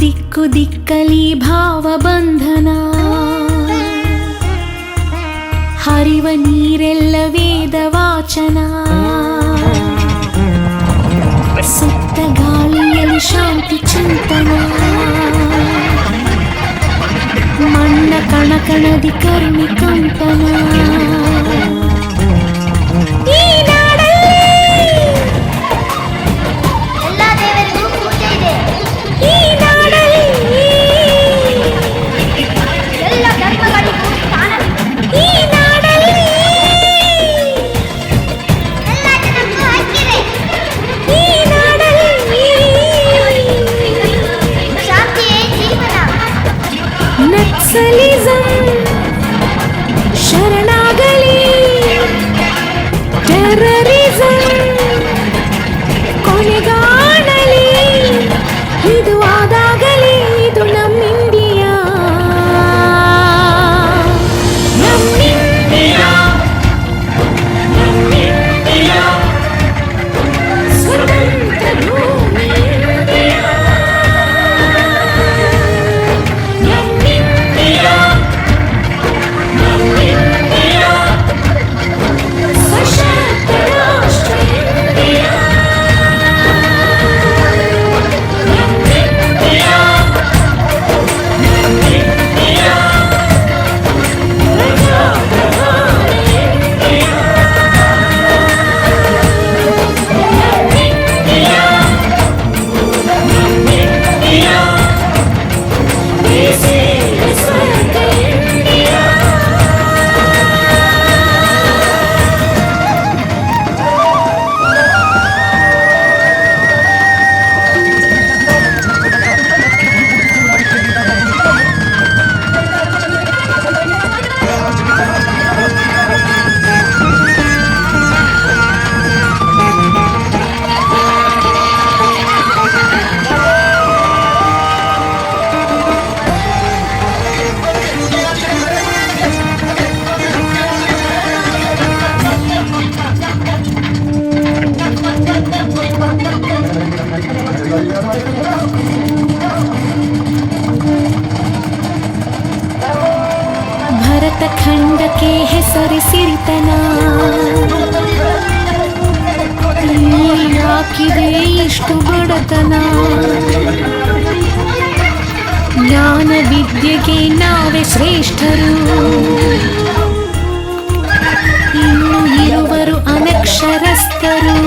ದಿಕ್ಕು ದಿಕ್ಕಲಿ ಭಾವಬಂಧನ, ಹರಿವ ನೀರೆಲ್ಲ ವೇದ ವಾಚನ, ಸುತ್ತ ಗಾಳಿಯಲ್ಲಿ ಶಾಂತಿ ಚಿಂತನ, ಮಣ್ಣ ಕಣಕಣದಿ ಕರುಣಿ ಕಂಪನ. ಶರಣಾಗಲಿ ಟೆರರಿಸಂ ಕೊನೆಗಾಣಲಿ, ಇದು ಆದಾಗಲಿ ಇದು ನಮ್ಮಿಂಡಿಯಾ, ನಮ್ಮಿಂಡಿಯಾ, ನಮ್ಮಿಂಡಿಯಾ, ಸ್ವತಂತ್ರ ಭೂಮಿ ಇಂಡಿಯಾ, ನಮ್ಮಿಂಡಿಯಾ, ನಮ್ಮಿಂಡಿಯಾ, ಸಶಕ್ತ ರಾಷ್ಟ್ರ ಇಂಡಿಯಾ, ನಮ್ಮಿಂಡಿಯಾ, ನಮ್ಮಿಂಡಿಯಾ, ಪ್ರಜಾಪ್ರಧಾನ ಇಂಡಿಯಾ, ನಮ್ಮಿಂಡಿಯಾ, ನಮ್ಮಿಂಡಿಯಾ, ದೇಶೀಯ ಸ್ವರ್ಗ ಇಂಡಿಯಾ. ಭರತ ಖಂಡಕ್ಕೆ ಹೆಸರಿಸಿರಿತನ, ಹಾಕಿದೆ ಇಷ್ಟು ಬಡತನ, ಜ್ಞಾನ ವಿದ್ಯೆಗೆ ನಾವೇ ಶ್ರೇಷ್ಠರು, ಇನ್ನು ಇರುವರು ಅನಕ್ಷರಸ್ಥರು.